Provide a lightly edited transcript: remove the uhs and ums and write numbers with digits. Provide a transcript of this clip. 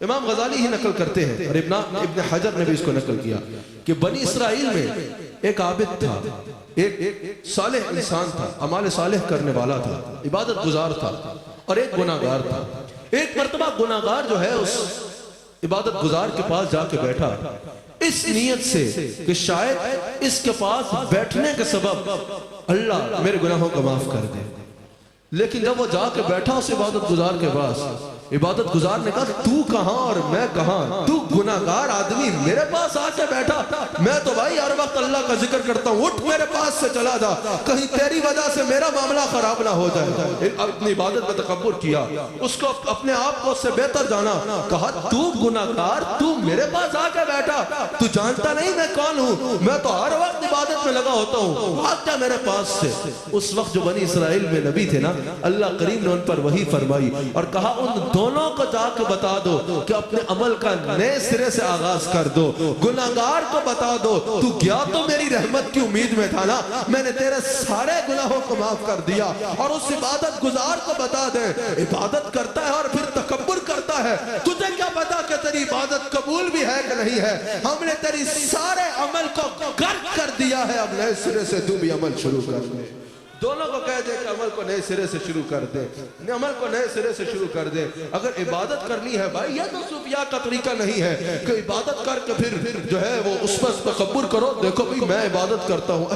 امام غزالی ہی نقل کرتے ہیں اور ابن حجر نے بھی اس کو نقل کیا کہ بنی اسرائیل میں ایک عابد تھا، ایک صالح انسان تھا، اعمال صالح کرنے والا تھا، عبادت گزار تھا، اور ایک گناہگار تھا۔ ایک مرتبہ گناہگار جو ہے اس عبادت گزار کے پاس جا کے بیٹھا اس نیت سے کہ شاید اس کے پاس بیٹھنے کے سبب اللہ میرے گناہوں کو معاف کر دے۔ لیکن جب وہ جا کے بیٹھا اس عبادت گزار کے پاس، عبادت گزار نے کہا تو کہاں اور میں کہاں، تو گناہگار آدمی میرے پاس آ کے بیٹھا، میں تو بھائی ہر وقت اللہ کا ذکر کرتا ہوں، اٹھ میرے پاس سے چلا جا، کہیں تیری وجہ سے میرا معاملہ خراب نہ ہو جائے۔ اپنی عبادت میں تکبر کیا، اس کو اپنے آپ کو اس سے بہتر جانا، کہا تو گناہگار تو میرے پاس آ کے بیٹھا، تو جانتا نہیں میں کون ہوں، میں تو ہر وقت عبادت میں لگا ہوتا ہوں، آ جا میرے پاس سے۔ اس وقت جو بنی اسرائیل میں نبی تھے نا، اللہ کریم نے ان پر وحی فرمائی اور کہا ان دونوں کو جا کے بتا دو کہ اپنے عمل کا نئے سرے سے آغاز کر دو۔ گناہگار کو بتا دو تو گیا تو میری رحمت کی امید میں تھا نا، میں نے تیرے سارے گناہوں کو معاف کر دیا۔ اور اس عبادت گزار کو بتا دے، عبادت کرتا ہے اور پھر تکبر کرتا ہے، تجھے کیا پتا کہ تیری عبادت قبول بھی ہے کہ نہیں ہے، ہم نے تیری سارے عمل کو غرق کر دیا ہے، اب نئے سرے سے تو بھی عمل شروع کر دے۔ دونوں کو کہہ دے کہ عمل کو نئے سرے سے شروع کر دے، عمل کو نئے سرے سے شروع کر دے۔ اگر عبادت کرنی ہے بھائی، یہ تو صوفیاء کا طریقہ نہیں ہے کہ عبادت کر کے پھر جو ہے وہ اس پر تکبر کرو، دیکھو بھائی میں عبادت کرتا ہوں۔